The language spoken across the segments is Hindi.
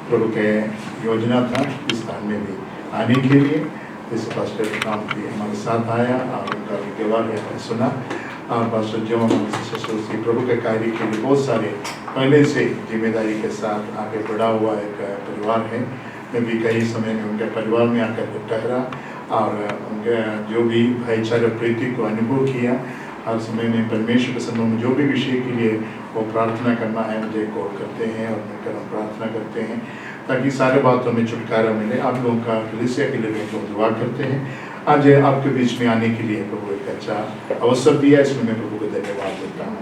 प्रभु के योजना था इस स्थान में भी आने के लिए। इस पास्टर काम भी हमारे साथ आया और उनका विज्ञापन हमने सुना। और पास्टर जो हमारे प्रभु के कार्य के लिए बहुत सारे पहले से जिम्मेदारी के साथ आगे बढ़ा हुआ एक परिवार है। मैं भी कई समय में उनके परिवार में आकर ठहरा और उनके जो भी भाईचारा प्रीति को अनुभव किया। हर समय में परमेश्वर के समूह में जो भी विषय के लिए वो प्रार्थना करना है मुझे कॉल करते हैं और मिलकर हम प्रार्थना करते हैं ताकि सारे बातों में छुटकारा मिले। आप लोगों का कलीसिया के लिए भी हम दुआ करते हैं। आज आपके बीच में आने के लिए प्रभु एक अच्छा अवसर दिया, इसमें मैं प्रभु को धन्यवाद देता हूँ।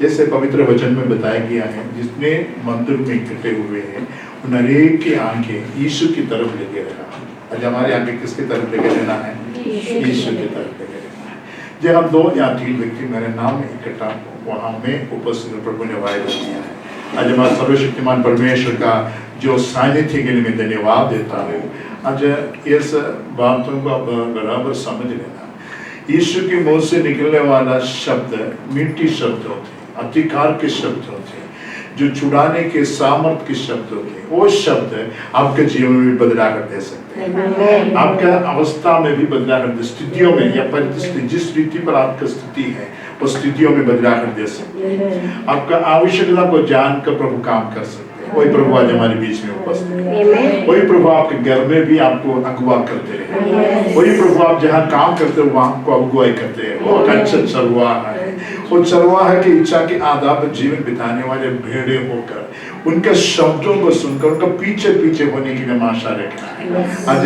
जैसे पवित्र वचन में बताया गया है, जितने मंदिर में इकट्ठे हुए हैं उन हरेक की आंखें यीशु की तरफ लेके रहना। आज हमारी आंखें किसकी तरफ लेके रहना है? यीशु की तरफ लेके रहना है। जब हम 2 या 3 व्यक्ति मेरे नाम में इकट्ठा वहाँ में उपस्थित प्रभु ने वायदा दिया है। आज हमारे सर्वशक्तिमान परमेश्वर का जो सानिध्य के लिए मैं धन्यवाद देता हूँ। आज इस बातों को आप बराबर समझ लेना। यीशु के मुंह से निकलने वाला शब्द मीठी शब्द होते, अधिकार के शब्द होते, जो छुड़ाने के सामर्थ के शब्द होते, वो शब्द आपके जीवन में भी बदला कर दे सकते हैं। आपका अवस्था में भी बदला कर दे, स्थितियों में या परिस्थिति जिस रीति पर आपकी स्थिति है उस स्थितियों में बदला कर दे सकते हैं। आपका आवश्यकता को जानकर प्रभु काम कर सकते हैं। वही प्रभु आज हमारे बीच में उपस्थित है। वही प्रभु आपके घर में भी आपको अगुवा करते हैं। वही प्रभु आप जहाँ काम करते हो वहाँ आपको अगुवाई करते हैं। वो अच्छा चरवाहा है। वो चरवाहा की इच्छा के आधार पर जीवन बिताने वाले भेड़े होकर उनके शब्दों को सुनकर उनका पीछे पीछे होने की हमें आशा रखना है। आज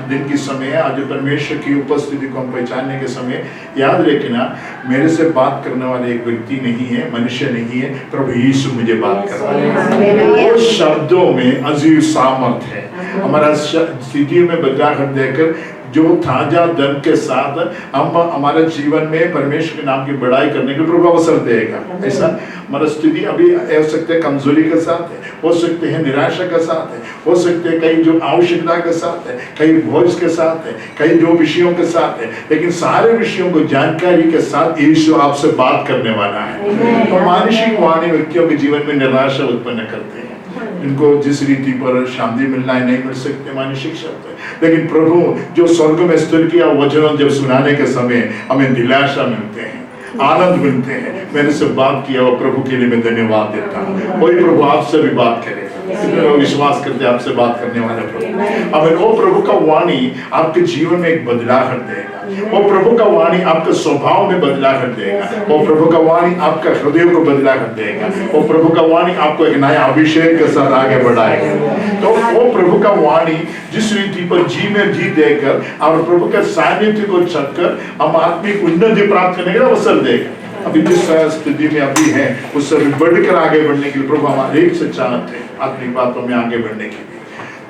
दिन की समय, आज परमेश्वर की उपस्थिति को हम पहचानने के समय याद रखना, मेरे से बात करने वाले एक व्यक्ति नहीं है, मनुष्य नहीं है, प्रभु यीशु मुझे बात कर रहा है। वो शब्दों में अजीब सामर्थ है। हमारा स्थिति में बदलाव कर देकर जो ताजा दम के साथ हम हमारे जीवन में परमेश्वर के नाम की बड़ाई करने के प्रभु अवसर देगा। ऐसा हमारा स्थिति अभी हो सकते हैं कमजोरी के साथ है, हो सकते हैं निराशा के साथ है, हो सकते हैं कई जो आवश्यकता के साथ है, कई भोज के साथ है, कई जो विषयों के साथ है, लेकिन सारे विषयों को जानकारी के साथ यीशु आपसे बात करने वाला है। तो मानसिक वाणी व्यक्तियों के जीवन में निराशा उत्पन्न करते हैं। इनको जिस रीति पर शांति मिलना है नहीं मिल सकते मानसिक शब्द है, लेकिन प्रभु जो स्वर्ग में स्थिर किया वचन जब सुनाने के समय हमें दिलासा मिलते हैं, आनंद मिलते हैं। मैंने से बात किया वो प्रभु के लिए मैं धन्यवाद देता हूँ। वही प्रभु आपसे भी बात करेगा। कितने लोग विश्वास करते हैं आपसे बात करने वाले प्रभु। अब वो प्रभु का वाणी आपके जीवन में एक बदलाव कर देगा। वो प्रभु का वाणी आपके स्वभाव में बदला कर देगा। वो प्रभु का वाणी आपका हृदय को बदला कर देगा। वो प्रभु का वाणी आपको एक नया अभिषेक के साथ आगे बढ़ाएगा। तो वो प्रभु का वाणी जिस रीति पर जी में जी देकर और प्रभु के सानिध्य को छककर हम आत्मिक उन्नति प्राप्त करने का अवसर देगा। अभी जिस स्थिति में अभी है उससे बढ़कर आगे बढ़ने के लिए प्रभु हमारे एक से चाहते हैं आत्मिक बातों में आगे बढ़ने के लिए।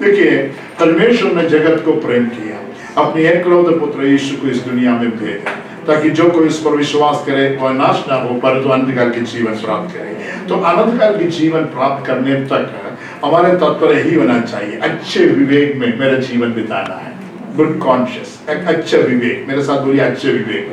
देखिए, परमेश्वर ने जगत को प्रेम किया, अपने एकलौते पुत्र यीशु को इस दुनिया में भेजा ताकि जो कोई इस पर विश्वास करे वह नाश ना हो परंतु अनंतकाल के जीवन प्राप्त करे। तो अनंतकाल के जीवन प्राप्त करने तक हमारे तत्पर ही होना चाहिए, अच्छे विवेक में मेरा जीवन बिताना है। गुड कॉन्शियस, एक अच्छे विवेक, मेरे साथ बोलिए अच्छे विवेक।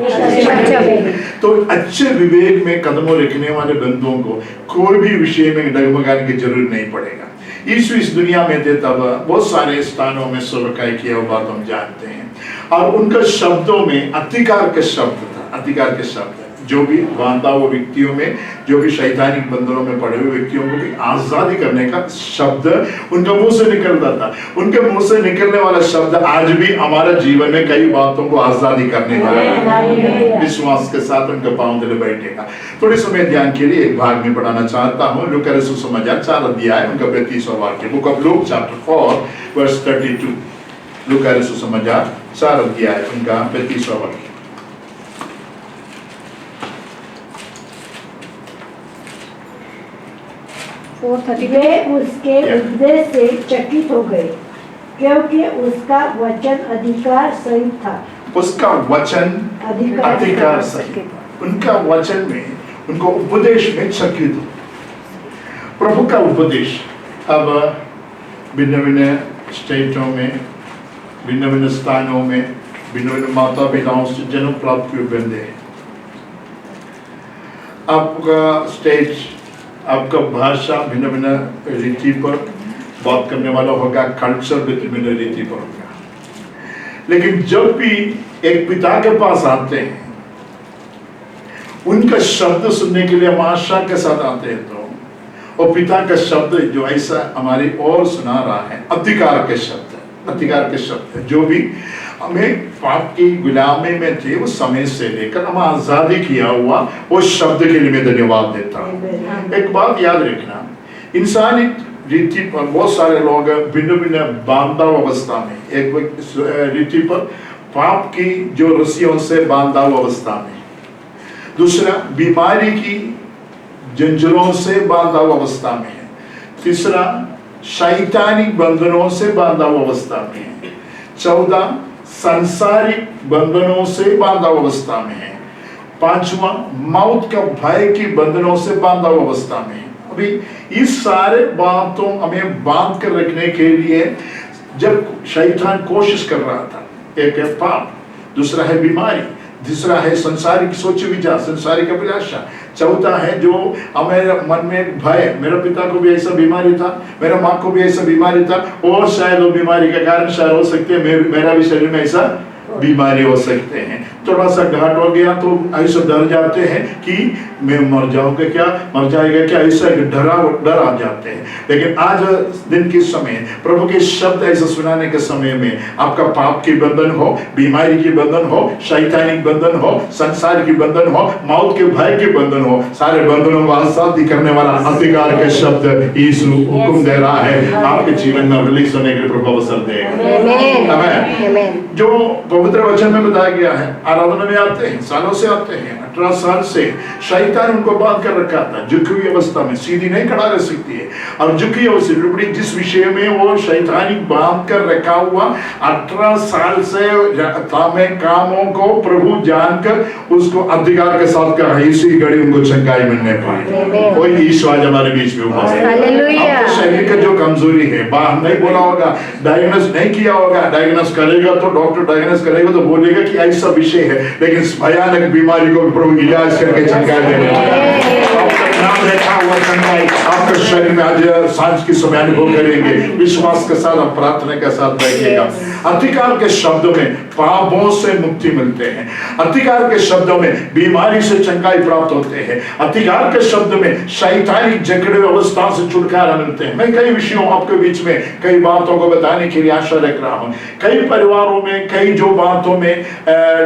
तो अच्छे विवेक में कदमों रखने वाले बंदों को कोई भी विषय में डगमगाने की जरूरत नहीं पड़ेगा। यीशु इस दुनिया में थे तब बहुत सारे स्थानों में सेवकाई किया, वो बात हम जानते हैं। और उनका शब्दों में अधिकार के शब्द था, अधिकार के शब्द जो भी बांधा हुए व्यक्तियों में, जो भी शैतानिक बंधनों में पड़े हुए व्यक्तियों को भी आजादी करने का शब्द उनके मुंह से निकलता था। उनके मुंह से निकलने वाला शब्द आज भी हमारे जीवन में कई बातों को आजादी करने वाला है। विश्वास के साथ उनके पांव तले बैठेगा। थोड़े समय ध्यान के लिए एक भाग में पढ़ाना चाहता हूँ। लूका रसूल सुसमाचार 4 अध्याय उनका 32वां वाक्य, book of Luke chapter 4 verse 32। लूका रसूल सुसमाचार 4 अध्याय उनका 32वां वाक्य। वे उसके उपदेश से चकित हो गए क्योंकि उसका वचन अधिकार सहित था। उसका वचन अधिकार सहित, उनका वचन में, उनको उपदेश में चकित हो। प्रभु का उपदेश अब भिन्न भिन्न स्टेटों में, भिन्न भिन्न स्थानों में, भिन्न भिन्न माता पिताओं से जन्म प्राप्त हुए बंदे हैं। आपका स्टेट, आपका भाषा भिन्न भिन्न रीति पर, बात करने वाला होगा कल्चर विद रीति पर होगा। लेकिन जब भी एक पिता के पास आते हैं, उनका शब्द सुनने के लिए हम आशा के साथ आते हैं, तो और पिता का शब्द जो ऐसा हमारी ओर सुना रहा है, अधिकार के शब्द जो भी हमें पाप की गुलामी में थे उस समय से लेकर हम आजादी किया हुआ उस शब्द के लिए मैं धन्यवाद देता हूँ। एक बात याद रखना, इंसानी रीति पर बहुत सारे लोग भिन्न भिन्न बांधा अवस्था में, एक रीति पर पाप की जो रस्सियों से बांधा अवस्था में, दूसरा बीमारी की जंजीरों से बांधा अवस्था में है, तीसरा शैतानिक बंधनों से बांधा अवस्था में है, चौथा सांसारिक बंधनों से बांधा अवस्था में है, पांचवा मौत का भय की बंधनों से बांधा अवस्था में है। अभी इस सारे बातों हमें बांध कर रखने के लिए जब शैतान कोशिश कर रहा था, एक है पाप, दूसरा है बीमारी, तीसरा है संसारिक सोच विचार, संसारिक अभिलाषा, चौथा है जो हमारे मन में भय, मेरे पिता को भी ऐसा बीमारी था, मेरा माँ को भी ऐसा बीमारी था, और शायद वो बीमारी के कारण शायद हो सकते हैं मेरा भी शरीर में ऐसा बीमारी हो सकते हैं। थोड़ा सा घाट हो गया तो ऐसा डर जाते हैं कि मैं मर जाऊंगा क्या, मर जाएगा क्या, ऐसा डर आ जाते हैं। लेकिन आज दिन के समय प्रभु के शब्द ऐसा सुनाने के समय में आपका पाप की बंधन हो, बीमारी की बंधन हो, शैतानिक बंधन हो, संसार की बंधन हो, मौत के भय के बंधन हो, सारे बंधनों को आजादी करने वाला अधिकार के शब्द यीशु हुक्म दे रहा है, आपके जीवन में रिलीज होने के लिए प्रभु अवसर देगा। आमीन। जो पवित्र वचन में बताया गया है, आराधना में आते हैं, सालों से आते हैं, 18 साल से शैतान उनको बांध कर रखा था, झुकी हुई अवस्था में, सीधी नहीं खड़ा रह सकती है, और झुकी हुई जिस विषय में वो शैतानिक बांध कर रखा हुआ 18 साल से तामे कामों को प्रभु जानकर उसको अधिकार के साथ कहा, इसी घड़ी उनको चंगाई मिलने पाए। कोई यीशु आज हमारे बीच में उपस्थित है। शरीर का जो कमजोरी है, बाहर नहीं बोला होगा, डायग्नोस नहीं किया होगा, डायग्नोस करेगा तो डॉक्टर डायग्नोस करेगा तो बोलेगा कि ऐसा विषय है, लेकिन भयानक बीमारी को प्रभु इलाज करके चंगाई देने वाला है। आपका नाम रखा हुआ चंगाई आपके शरीर में आज सांझ की समय अनुभव करेंगे, विश्वास के साथ और प्रार्थना के साथ बैठेगा। अधिकार के शब्दों में पापों से मुक्ति मिलते हैं, अधिकार के शब्दों में बीमारी से चंगाई प्राप्त होते हैं, अधिकार के शब्द में शैतानिक जकड़े अवस्था से छुटकारा मिलते हैं। मैं कई विषयों आपके बीच में कई बातों को बताने के लिए आशा रख रहा हूँ। कई परिवारों में कई जो बातों में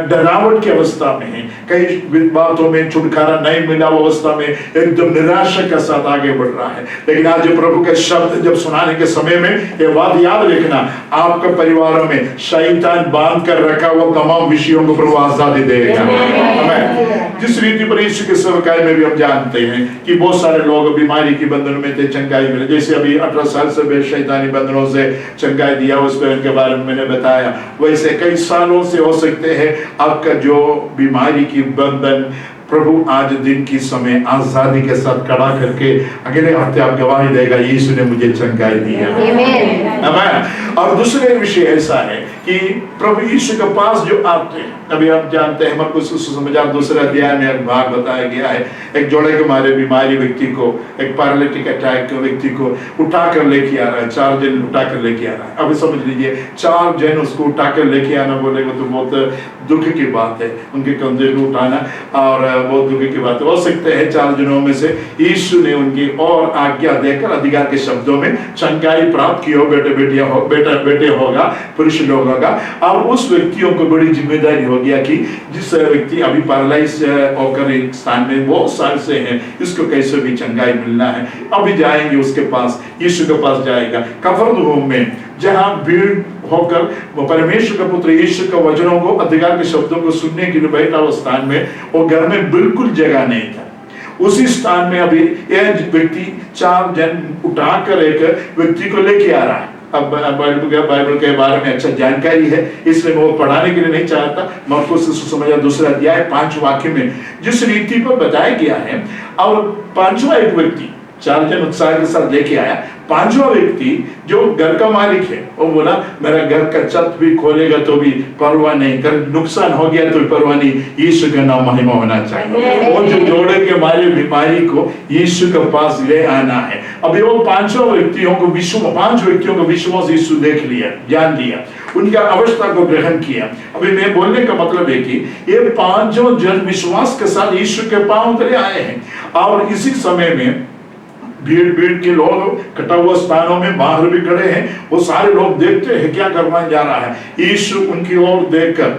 डरावट की अवस्था में है, कई बातों में छुटकारा नहीं मिला अवस्था में एकदम निराशा के साथ आगे बढ़ रहा है। लेकिन आज प्रभु के शब्द जब सुनाने के समय में ये बात याद रखना, आपके परिवारों में शैतान बांध कर रखा हुआ तमाम विषयों को प्रभु आजादी देगा। हमें जिस रीति पर यीशु के सेवकाई में भी हम जानते हैं कि बहुत सारे लोग बीमारी की बंधन में थे, चंगाई मिले, जैसे अभी 18 साल से शैतानी बंधनों से चंगाई दिया उस पर उनके बारे में मैंने बताया, वैसे कई सालों से हो सकते हैं आपका जो बीमारी की बंधन प्रभु आज दिन की समय आजादी के साथ खड़ा करके अगले हफ्ते आप गवाही देगा, यीशु ने मुझे चंगाई दी है। आमीन। और दूसरे विषय ऐसा है कि प्रभु यीशु के पास जो आते हैं, अभी आप जानते हैं मरकुस सुसमाचार दूसरे अध्याय में एक भाग बताया गया है, एक जोड़े के मारे बीमारी व्यक्ति को, एक पैरालिटिक अटैक व्यक्ति को उठा कर लेके आ रहा है, 4 जन उठा कर लेके आ रहा है। अभी समझ लीजिए 4 जन उसको उठा कर लेके आना बोलेगा तो बहुत दुख की बात है, उनके कंधे को उठाना, और बहुत दुख की बात है। हो सकते हैं 4 जनों में से यीशु ने उनकी और आज्ञा देकर अधिकार के शब्दों में चंगाई प्राप्त की हो, बेटे होगा, पुरुष लोग होगा, और उस व्यक्तियों को बड़ी जिम्मेदारी हो गया कि जिस व्यक्ति अभी पैरालाइज होकर एक स्थान में बहुत साल से है, इसको कैसे भी चंगाई मिलना है। अभी जाएंगे उसके पास, यीशु के पास जाएगा कफरनहूम में, जहां भीड़ होकर वो परमेश्वर का पुत्र यीशु के वचनों को, अधिकार के शब्दों को सुनने के लिए बैठा उस स्थान में, वो घर में बिल्कुल जगह नहीं था। उसी स्थान में अभी एक व्यक्ति 4 जन उठाकर एक व्यक्ति को लेके आ रहा है। अब बाइबल के बारे में अच्छा जानकारी है, इसलिए मैं वो पढ़ाने के लिए नहीं चाहता। मरकुस सुसमाचार दूसरा अध्याय 5 वाक्य में जिस रीति पर बताया गया है, और 5वां एक व्यक्ति 4 जन उत्साह के साथ लेके आया। 5वां व्यक्ति जो घर का मालिक है वो बोला मेरा घर का छत भी खोलेगा तो भी परवाह नहीं, कर नुकसान हो गया तो भी परवाह नहीं, यीशु का नाम महिमा होना चाहिए। और जो जोड़े के मारे बीमारी को यीशु के पास ले आना है। अभी वो 5 व्यक्तियों को विश्वास यीशु देख लिया, जान लिया, उनका अवस्था को ग्रहण किया। अभी मैं बोलने का मतलब है कि ये 5 जन विश्वास के साथ यीशु के पांव तले आए हैं। और इसी समय में भीड़ के लोग कटा हुआ स्थानों में बाहर भी खड़े हैं। वो सारे लोग देखते हैं क्या करना जा रहा है। यीशु उनकी ओर देखकर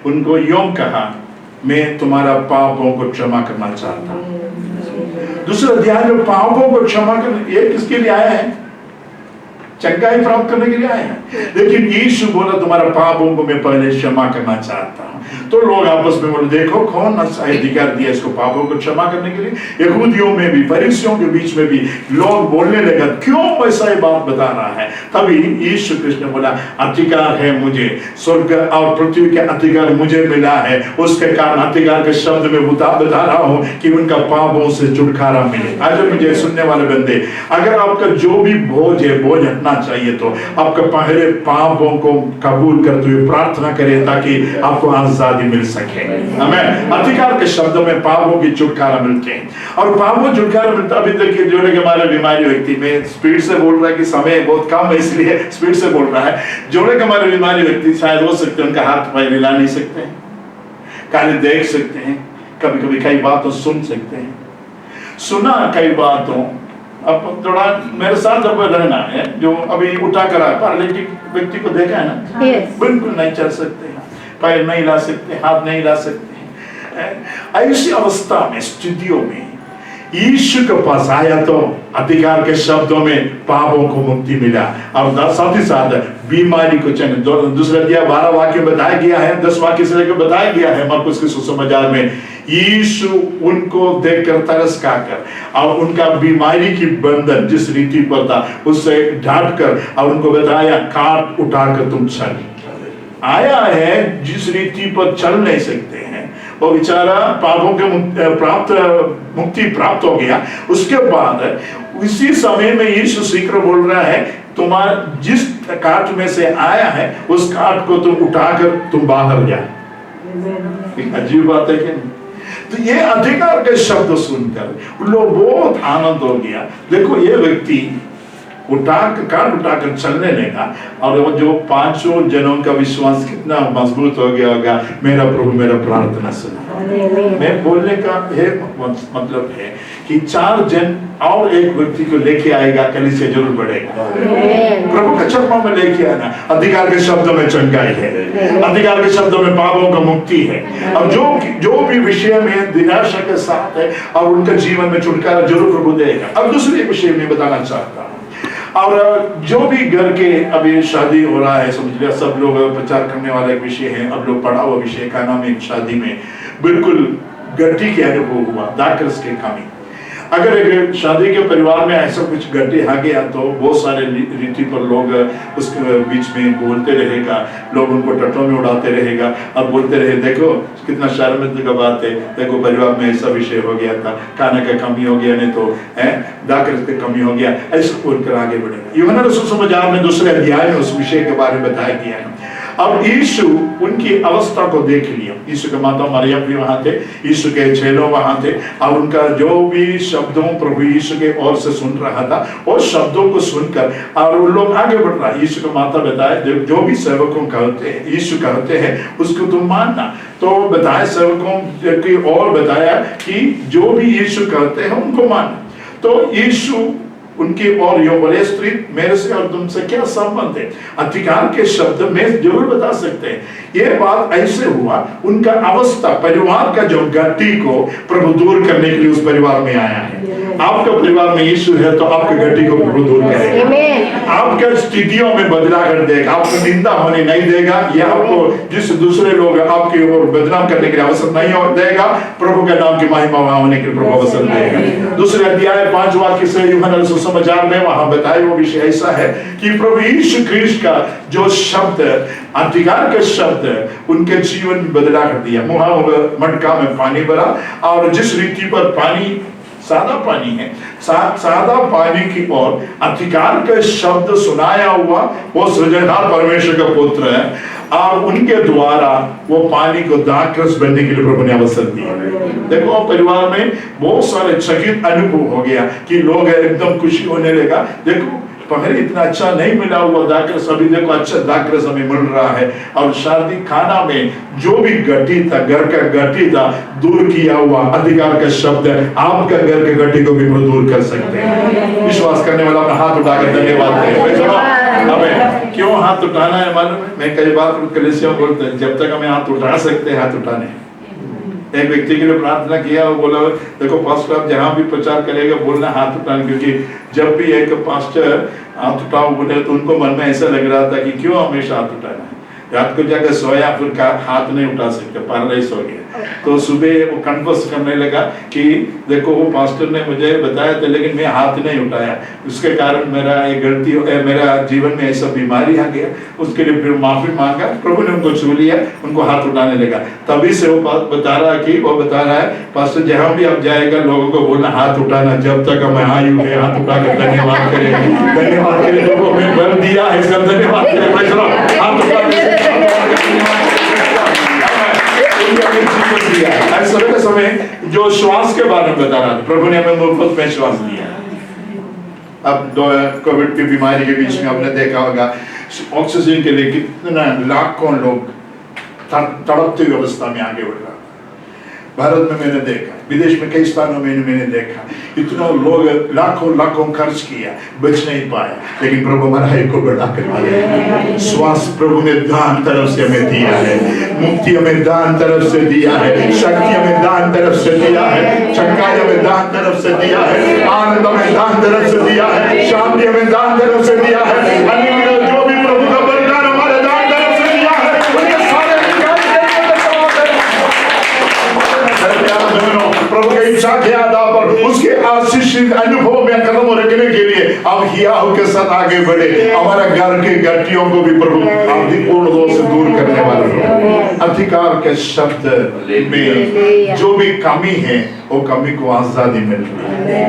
उनको यूं कहा, मैं तुम्हारा पापों को क्षमा करना चाहता हूं। दूसरा ध्यान, जो पापों को क्षमा करने, ये किसके लिए आया है? चंगाई प्राप्त करने के लिए आए हैं। लेकिन यीशु बोला तुम्हारा पापों को मैं पहले क्षमा करना चाहता हूं। तो लोग आपस में बोले देखो कौन अधिकार दिया इसको पापों को क्षमा करने के लिए। यहूदियों में भी, फरीसियों के बीच में भी लोग बोलने लगा क्यों ऐसा ये बात बता रहा है। तभी यीशु कृष्ण ने बोला अधिकार है मुझे, स्वर्ग और पृथ्वी के अधिकार मुझे मिला है, उसके कारण अधिकार के शब्द में बता रहा हूं कि उनका पापों से छुटकारा मिले। आज मुझे सुनने वाले बंदे, अगर आपका जो भी बोझ है, बोझ हटना चाहिए तो आपका पहले पापों को कबूल करते हुए प्रार्थना करें ताकि आपको आजादी मिल सके। हमें अधिकार के शब्दों में पापों की छुटकारा मिलते हैं। और पापों छुटकारा मिलता, अभी तक जोड़े के हमारे बीमारी व्यक्ति, में स्पीड से बोल रहा है कि समय बहुत कम है इसलिए स्पीड से बोल रहा है। जोड़े के हमारे बीमारी व्यक्ति शायद हो सकते हैं उनका हाथ पैर हिला नहीं सकते हैं, काले देख सकते हैं, कभी कभी कई बातों सुन सकते हैं, सुना कई बातों। अब थोड़ा मेरे साथ अब रहना है, जो अभी उठा कर पैरालिटिक व्यक्ति को देखा है ना, बिल्कुल नहीं चल सकते, पैर नहीं ला सकते, हाथ नहीं ला सकते। ऐसी अवस्था में, स्थितियों में यीशु के पास आया तो अधिकार के शब्दों में पापों को मुक्ति मिला और साथ ही साथ बीमारी को चैन। दूसरा दिया 12 वाक्य बताया गया है, 10 वाक्य से लेकर बताया गया है मरकुस के सुसमाचार में। यीशु उनको देखकर तरस खाकर और उनका बीमारी की बंधन जिस रीति पर था उससे ढांट कर और उनको बताया काट उठाकर तुम चल। आया है जिस रीति पर चल नहीं सकते हैं, वो बेचारा पापों के मुक्ति प्राप्त हो गया। उसके बाद इसी समय में यीशु शीघ्र बोल रहा है तुम्हारा जिस काट में से आया है उस काट को तुम उठाकर तुम बाहर जाए। अजीब बात है कि नहीं? तो ये अधिकार के शब्द सुनकर उन लोग बहुत आनंद हो गया। देखो ये व्यक्ति उठाकर चलने लगा और वो जो 5 जनों का विश्वास कितना मजबूत हो गया होगा, मेरा प्रभु मेरा प्रार्थना सुना। मैं बोलने का है मतलब है कि 4 जन और एक व्यक्ति को लेके आएगा, कलीसिया जरूर बढ़ेगा। प्रभु के चरणों में लेके आना। अधिकार के शब्दों में चंगाई है, अधिकार के शब्दों में पापों का मुक्ति है, और जो भी विषय में दिनाशा के साथ है और उनका जीवन में छुटकारा जरूर प्रभु देगा। अब दूसरे विषय में बताना चाहता हूँ, और जो भी घर के अभी शादी हो रहा है, समझ लिया सब लोग प्रचार करने वाला एक विषय है, अब लोग पढ़ा हुआ विषय का नाम एक शादी में बिल्कुल गड्डी के अनुभव हुआ, दाकरस की कमी। अगर एक शादी के परिवार में ऐसा कुछ गड्डी आ गया तो बहुत सारे रीति पर लोग उसके बीच में बोलते रहेगा, लोग उनको टट्टों में उड़ाते रहेगा और बोलते रहे देखो कितना शर्मिंदगी का बात है, देखो परिवार में ऐसा विषय हो गया था, खाने का कमी हो गया, नहीं तो दाकरस की कमी हो गया, ऐसा बोलकर आगे बढ़ेगा। यूहन्ना रसूल सुसमाचार में 2 अध्याय में उस विषय के बारे में बताया गया है। अब यीशु उनकी अवस्था को देख लिया। यीशु के माता मरियम भी वहां थे, यीशु के चेलों वहां थे, और उनका जो भी शब्दों प्रभु यीशु के ओर से सुन रहा था और शब्दों को सुनकर और उन लोग आगे बढ़ रहा है। यीशु के माता बताए जो भी सेवकों कहते हैं, यीशु कहते हैं उसको तुम मानना। तो बताए सेवकों की और बताया कि जो भी यीशु कहते हैं उनको मानना। तो यीशु उनकी और यो बोले स्त्री मेरे से और तुमसे क्या संबंध है? अधिकार के शब्द में जरूर बता सकते हैं। ये बात ऐसे हुआ, उनका अवस्था परिवार का जो गड्डी को प्रभु दूर करने के लिए उस परिवार में आया है। आपका परिवार में यीशु है तो आपके गड्डी को प्रभु दूर करेगा, आपके स्थितियों में बदला कर देगा, आपको निंदा होने नहीं देगा, या आपको जिस दूसरे लोग आपकी ओर बदनाम करने के लिए अवसर नहीं देगा, प्रभु के नाम की महिमा वहां होने के लिए प्रभु अवसर देगा। दूसरे अध्याय 5 वाक्य से यूहन्ना सुसमाचार में वहां बताया वो विषय ऐसा है कि प्रभु यीशु ख्रीस्त का जो शब्द, अधिकार के शब्द उनके जीवन में बदला कर दिया। मुहा मटका में पानी भरा और जिस रीति पर पानी सादा पानी है, सादा पानी की ओर अधिकार का शब्द सुनाया हुआ वो सृजनहार परमेश्वर का पुत्र है, और उनके द्वारा वो पानी को दाखरस बनने के लिए प्रभु ने अवसर दिया। देखो परिवार में बहुत सारे चकित अनुभव हो गया कि लोग एकदम खुशी होने लगा। देखो पहले इतना अच्छा नहीं मिला हुआ दाखरस, अभी देखो अच्छा दाखरस हमें मिल रहा है। और शादी खाना में जो भी गट्टी था, घर का गट्टी था, दूर किया हुआ अधिकार का शब्द है, आपका घर के गट्टी को भी दूर कर सकते हैं। विश्वास करने वाला अपना हाथ उठाकर धन्यवाद करें। हमें क्यों हाथ उठाना है मालूम है? मैं कई बार कलीसिया में बोलते हैं, जब तक हमें हाथ उठा सकते हैं हाथ उठाने। एक व्यक्ति के लिए प्रार्थना किया, वो बोला देखो पास्टर आप जहाँ भी प्रचार करेगा बोलना हाथ उठाने, क्योंकि जब भी एक पास्टर हाथ उठाओ बोले तो उनको मन में ऐसा लग रहा था कि क्यों हमेशा हाथ उठाना है। रात को जाकर सोया, फिर हाथ नहीं उठा सकते, पैरालाइज हो गया। तो सुबह वो कन्फर्स करने लगा कि देखो वो पास्टर ने मुझे बताया था लेकिन मैं हाथ नहीं उठाया, उसके कारण मेरा ये गलती, मेरा जीवन में ऐसा बीमारी आ गया। उसके लिए फिर माफी मांगा, प्रभु ने उनको छू लिया, उनको हाथ उठाने लगा। तभी से वो बता रहा है पास्टर जहाँ भी आप जाएगा लोगों को बोलना हाथ उठाना, जब तक हम आयु है हाथ उठाकर धन्यवाद करें, धन्यवाद करें लोगों में बल दिया है, सब धन्यवाद करें। हाथ उठाकर समय जो श्वास के बारे में बता रहा था, प्रभु ने हमें मुफ्त में श्वास दिया। अब कोविड की बीमारी के बीच में आपने देखा होगा ऑक्सीजन के लिए कितना लाखों लोग तड़पती हुई अवस्था में आगे बढ़ रहा। भारत में मैंने देखा, विदेश में कई स्थानों में मैंने देखा, इतना लोग लाखों खर्च किया, बच नहीं पाया, लेकिन प्रभु हमारा को बढ़ा कर दिया। श्वास प्रभु ने दान तरफ से हमें दिया है, मुक्ति हमें दान तरफ से दिया है, शक्ति हमें दान तरफ से दिया है, चंगाई हमें दान तरफ से दिया है, आनंद हमें दान तरफ से दिया है, शांति हमें दान तरफ से दिया है। जो भी प्रभु का बलिदान हमारे दान तरफ से दिया है, प्रभु की इच्छा के आधार पर उसके आशीषित अनुभव में कदम रखने के लिए अब हियाव के साथ आगे बढ़े। हमारा घर के गट्टियों को भी प्रभु पूर्ण रूप से दूर करने वाले अधिकार के शब्द में जो भी कमी है वो कमी को आजादी मिल रही है।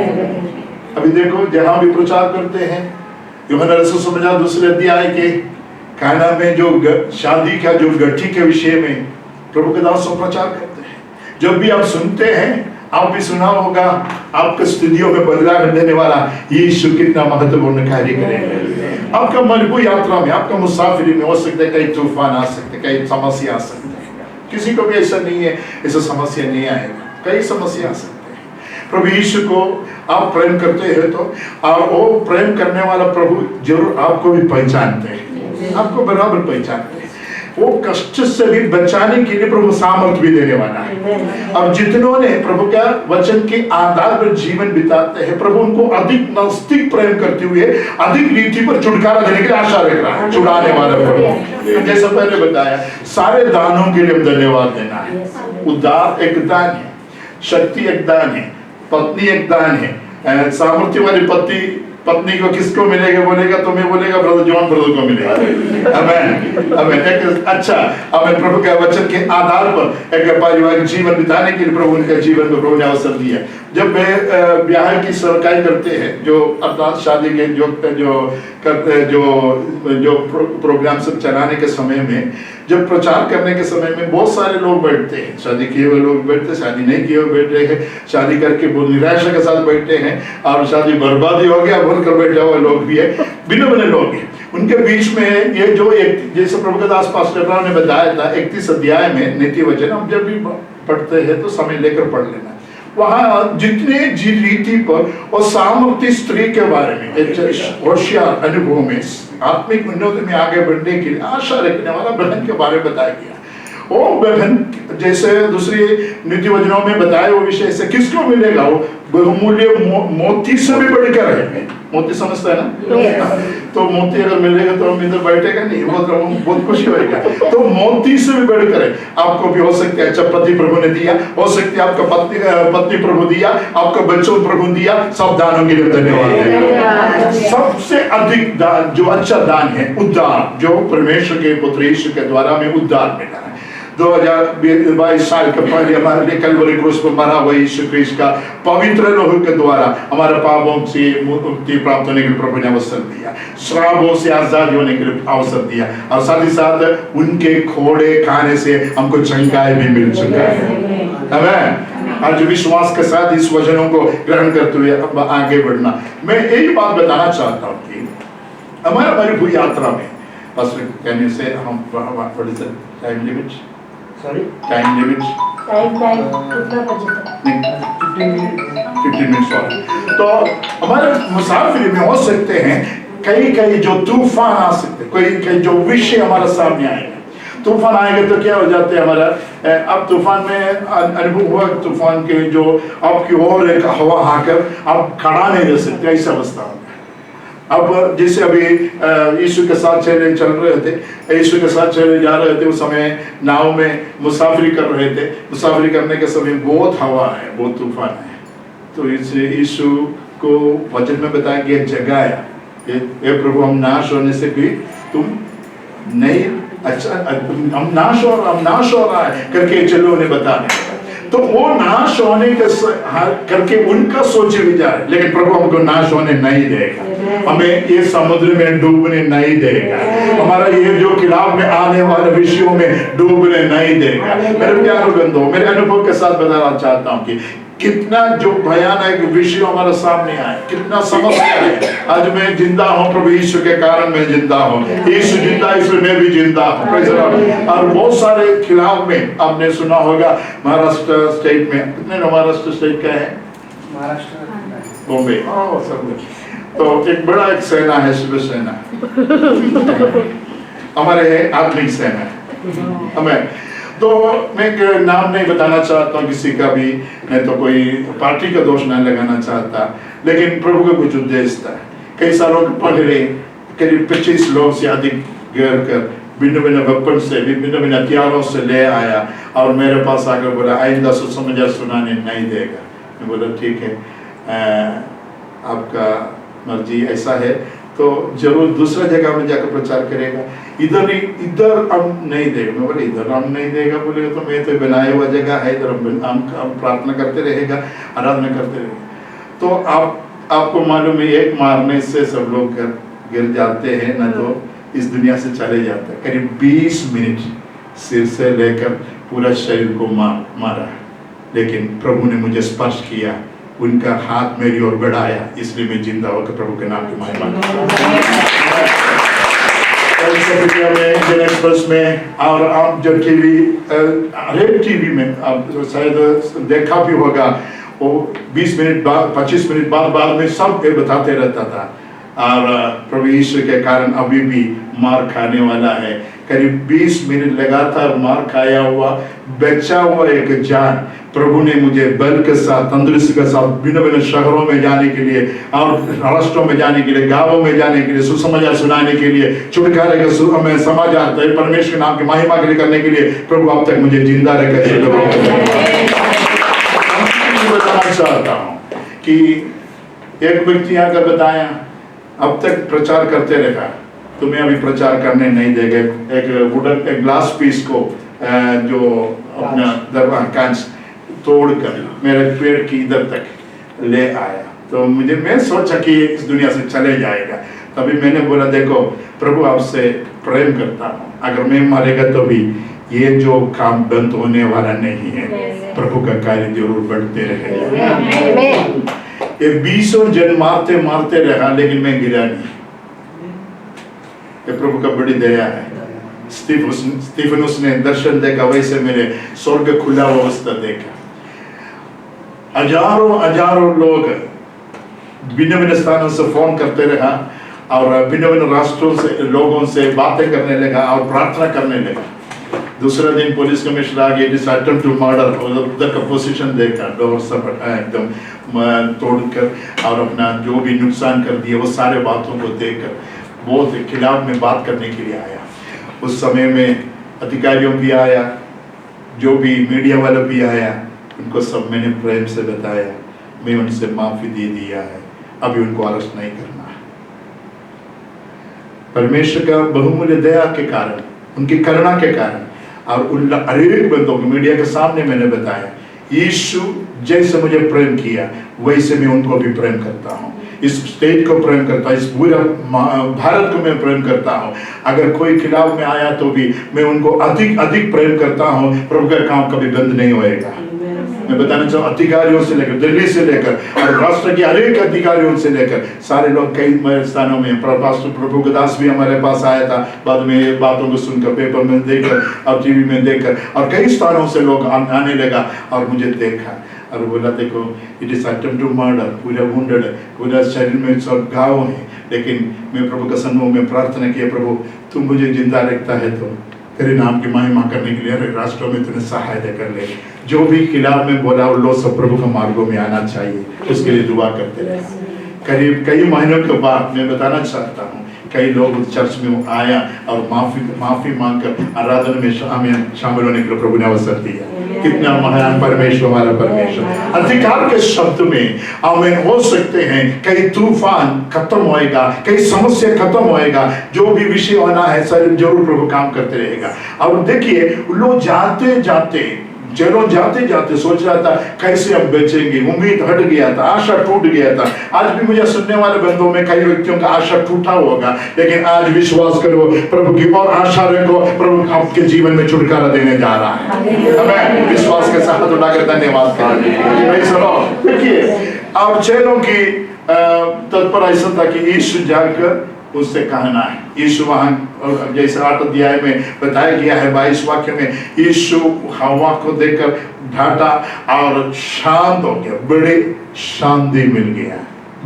अभी देखो जहां भी प्रचार करते हैं, यूहन्ना रसूल समाचार 2 अध्याय के काना में जो शादी का जो गट्टी के विषय में प्रभु के दासों प्रचार करते हैं। जब भी आप सुनते हैं, आप भी सुना होगा, आपके स्थितियों में बदलाव देने वाला यीशु कितना महत्वपूर्ण कार्य करेंगे। आपका मजबूत यात्रा में, आपका मुसाफिरी में हो सकते हैं कई तूफान आ सकते हैं, कई समस्या आ सकते हैं। किसी को भी ऐसा नहीं है ऐसा समस्या नहीं आएगा, कई समस्या आ सकते हैं। प्रभु यीशु को आप प्रेम करते हैं तो वो प्रेम करने वाला प्रभु जरूर आपको भी पहचानते हैं, आपको बराबर पहचानते हैं। वो कष्ट से भी बचाने के लिए प्रभु सामर्थ भी देने वाला है। अब जितनों ने प्रभु का वचन के आधार पर जीवन बिताते हैं, प्रभु उनको अधिक नजदीक प्रेम करते हुए अधिक रीति पर छुटकारा देने के लिए आशा रख रहा है, छुड़ाने वाला प्रभु। जैसा पहले बताया, सारे दानों के लिए धन्यवाद देना है। उद्धार एक दान है, शक्ति एक दान है, पत्नी एक दान है। सामर्थ्य वाली पत्नी को किसको मिलेगा बोलेगा, तुम्हें बोलेगा ब्रदर जॉन ब्रदर को मिलेगा। आमेन आमेन। एक अच्छा हमें प्रभु के वचन के आधार पर एक पारिवारिक जीवन बिताने के लिए प्रभु उनके जीवन में प्रभु ने अवसर दिया। जब वे ब्याह की सरकाई करते हैं, जो अर्थात शादी के जो प्रोग्राम सब चलाने के समय में, जब प्रचार करने के समय में बहुत सारे लोग बैठते हैं, शादी किए हुए लोग बैठते, शादी नहीं किए हुए बैठ रहे हैं, शादी करके बहुत निराशा के साथ बैठते हैं, और शादी बर्बादी हो गया बोलकर बैठे हुए लोग भी है, भिन्न लोग हैं। उनके बीच में ये जो एक, जैसे प्रभु के दास पास्टर ने बताया था 31 अध्याय में नीति वचन, हम जब भी पढ़ते हैं तो समय लेकर पढ़ लेना। वहां जितने रीति पर और सामर्थ्य स्त्री के बारे में, होशियार अनुभव में, आत्मिक उन्नति में आगे बढ़ने के लिए आशा रखने वाला बहन के बारे में बताया गया। वो बहन जैसे दूसरी नीति वचनों में बताया वो विषय से किसको मिलेगा, वो बहुमूल्य मोती से भी बढ़कर है। मोती समझता है ना? तो मोती अगर मिलेगा तो हम इधर बैठेगा नहीं, बहुत खुशी होगा। तो मोती से भी बढ़कर है। आपको भी हो सकता है अच्छा पति प्रभु ने दिया, हो सकता है आपका पत्नी प्रभु दिया, आपका बच्चों प्रभु दिया, सब दानों के लिए धन्यवाद। सबसे अधिक दान जो अच्छा दान है उद्धार, जो परमेश्वर के पुत्र यीशु के द्वारा में उद्धार मिला है। 2022 साल के पहले हमारे लिए कलवरी क्रूस पर मरा हुआ यीशु क्रिस्ट का पवित्र लोहू के द्वारा हमारे पापों से मुक्ति प्राप्त होने के लिए प्रभु ने अवसर दिया, श्रापों से आजादी होने के लिए अवसर दिया, और साथ ही साथ उनके खोड़े खाने से हमको चंगाई भी मिल चुका है। आमीन। आज विश्वास के साथ इस वचनों को ग्रहण करते हुए अब आगे बढ़ना, मैं एक बात बताना चाहता हूँ कि हमारी पूरी यात्रा में कहने से हम time limit, sorry time limit, time कितना बजे तक? 15 मिनट। तो हमारे मुसाफिर में हो सकते हैं कई जो तूफान आ सकते, कई जो विषय हमारे सामने आएंगे। तूफान आएंगे तो क्या हो जाते हैं हमारा, अब तूफान में अनुभव हुआ, तूफान के जो आपकी ओर एक हवा आकर आप खड़ा नहीं रह सकते, ऐसी अवस्था है। अब जैसे अभी यीशु के साथ चले चल रहे थे, यीशु के साथ चले जा रहे थे, उस समय नाव में मुसाफिरी कर रहे थे, मुसाफिरी करने के समय बहुत हवा है, बहुत तूफान है। तो इससे यीशु को वचन में बताया गया, जगाया, ये प्रभु हम नाश होने से भी तुम नहीं, अच्छा हम नाश हो रहा है करके चलो उन्हें बताने। तो वो नाश होने के करके उनका सोचे विचार, लेकिन प्रभु हमको नाश होने नहीं देगा, हमें ये समुद्र में डूबने नहीं देगा, हमारा ये जो खिलाफ में आने वाले विषयों में डूबने नहीं देगा। मेरे प्यारे बंधुओं, मेरे अनुभव के साथ बताना चाहता हूँ कि कितना जो भयानक विषय हमारे सामने आए, कितना समस्या है। आज मैं जिंदा हूँ प्रभु यीशु के कारण, मैं जिंदा हूँ, यीशु जिंदा इसलिए मैं भी जिंदा हूँ। और बहुत सारे खिलाफ में आपने सुना होगा, महाराष्ट्र स्टेट में, कितने महाराष्ट्र स्टेट का है, महाराष्ट्र बॉम्बे, सब। तो एक बड़ा एक सेना है, शिवसेना, हमारे आधुनिक सेना हमें। तो मैं नाम नहीं बताना चाहता किसी का भी, मैं तो कोई पार्टी का दोष नहीं लगाना चाहता, लेकिन प्रभु का कुछ उद्देश्य था। कई सालों पहले करीब 25 लोग से अधिक घेर कर भिन्न वेपन से, भिन्न हथियारों से ले आया और मेरे पास आकर बोला, आइंदा सुसमाचार सुनाने नहीं देगा। मैं बोला ठीक है, आपका मर्जी ऐसा है तो जरूर दूसरा जगह में जाकर प्रचार करेगा, इधर हम नहीं देगा। मैं बोले इधर हम नहीं देगा, बोलेगा तो मैं तो बनाया हुआ जगह है, इधर हम प्रार्थना करते रहेगा, आराधना करते रहेगा। तो आपको मालूम है, एक मारने से सब लोग गिर जाते हैं, ना तो इस दुनिया से चले जाते हैं। करीब 20 मिनट सिर से लेकर पूरा शरीर को मारा, लेकिन प्रभु ने मुझे स्पर्श किया, उनका हाथ मेरी ओर बढ़ाया, इसलिए मैं जिंदा होकर प्रभु के नाम की महिमा में इंडियन एक्सप्रेस में, और आप जब टीवी, हर टीवी में आप शायद देखा भी होगा, वो 20 मिनट बाद, 25 मिनट बाद में सब बताते रहता था। और प्रभु यीशु के कारण अभी भी मार खाने वाला है। करीब 20 मिनट लगातार मार खाया हुआ, बचा हुआ एक जान प्रभु ने मुझे बल के साथ, तंदुरुस्ती के साथ भिन्न शहरों में जाने के लिए और राष्ट्रों में जाने के लिए, गांवों में जाने के लिए, सुसमाचार सुनाने के लिए, छुटकारे के समाचार परमेश्वर के नाम की महिमा के लिए करने के लिए प्रभु अब तक मुझे जिंदा रखकर बताना चाहता हूँ कि एक व्यक्ति आकर बताया, अब तक प्रचार करते रहा, तुम्हें अभी प्रचार करने नहीं देगा। एक वुडन एक ग्लास पीस को जो अपना दरवाजा कांच तोड़कर मेरे पेड़ की इधर तक ले आया। तो मैं सोचा कि इस दुनिया से चले जाएगा। तभी मैंने बोला, देखो प्रभु आपसे प्रेम करता हूँ, अगर मैं मरेगा तो भी ये जो काम बंद होने वाला नहीं है, प्रभु का कार्य जरूर बढ़ते रहेगा। ये 20 जन मारते रहा, लेकिन मैं गिरा नहीं। ये प्रभु का बड़ी दया है। स्टीफनुस ने दर्शन देखा, वैसे मेरे स्वर्ग खुला हुआ अवस्था देखा। हजारों लोग भिन्न स्थानों से फोन करते रहा और भिन्न राष्ट्रों से लोगों से बातें करने लगा और प्रार्थना करने लगा। दूसरा दिन पुलिस कमिश्नर आ गए, जिस अटेम्प्ट टू मर्डर, उधर का पोजीशन देखा, डोर सब एकदम तोड़कर और अपना जो भी नुकसान कर दिया, वो सारे बातों को देखकर बहुत खिलाफ में बात करने के लिए आया। उस समय में अधिकारियों भी आया, जो भी मीडिया वाला भी आया, उनको सब मैंने प्रेम से बताया, मैं उनसे माफी दे दिया है, अभी उनको अरेस्ट नहीं करना है। परमेश्वर का बहुमूल्य दया के कारण, उनकी करुणा के कारण और उन अनेक बंदों को मीडिया के सामने मैंने बताया, यीशु जैसे मुझे प्रेम किया वैसे मैं उनको भी प्रेम करता हूँ, इस स्टेट को प्रेम करता हूँ, इस पूरा भारत को मैं प्रेम करता हूँ। अगर कोई खिलाफ में आया तो भी मैं उनको अधिक अधिक प्रेम करता हूँ। प्रभु का काम कभी बंद नहीं होएगा। मैं बताना चाहूँ, अधिकारियों से लेकर, दिल्ली से लेकर और राष्ट्र के अनेक अधिकारियों से लेकर सारे लोग कई स्थानों में, प्रभु के दास भी हमारे पास आया था, बाद में ये बातों को सुनकर, पेपर में देखकर और टीवी में देखकर, और कई स्थानों से लोग आने लगा और मुझे देखा और बोला, देखो it is attempt to murder, पूरा वुंडेड, पूरा शरीर में सब घाव है, लेकिन मैं प्रभु के सन्मुख में प्रार्थना किया, प्रभु तुम मुझे जिंदा रखता है तो तेरे नाम की महिमा करने के लिए राष्ट्रों में तुम्हें सहायता कर ले। जो भी खिलाफ में बोला वो लोग सब प्रभु के मार्गों में आना चाहिए, उसके लिए दुआ करते रहे। करीब कई महीनों के बाद मैं बताना चाहता हूँ, कई लोग चर्च में आया और माफी मांगकर आराधना में शामिल होने के लिए प्रभु ने अवसर दिया। कितना महान परमेश्वर हमारा परमेश्वर। अधिकार के शब्द में आमीन हो सकते हैं, कई तूफान खत्म होएगा, कई समस्या खत्म होएगा, जो भी विषय होना है सर जरूर प्रभु काम करते रहेगा। और देखिए लोग जाते जाते जेलों जाते जाते सोच रहा था कैसे हम बचेंगे, उम्मीद हट गया था, आशा टूट गया था। आज भी मुझे सुनने वाले बंदों में कई व्यक्तियों का आशा टूटा होगा, लेकिन आज विश्वास करो, प्रभु की और आशा रखो, प्रभु आपके जीवन में छुटकारा देने जा रहा है। हमें विश्वास के साथ उठाकर धन्यवाद करें। देखिए अब जेलों की तत्पर ऐसा था कि यीशु जाकर उससे कहना है, यीशु वहां जैसे 8 अध्याय में बताया गया है 22 वाक्य में, यीशु हवा को देखकर ढाटा और शांत हो गया, बड़ी शांति मिल गया,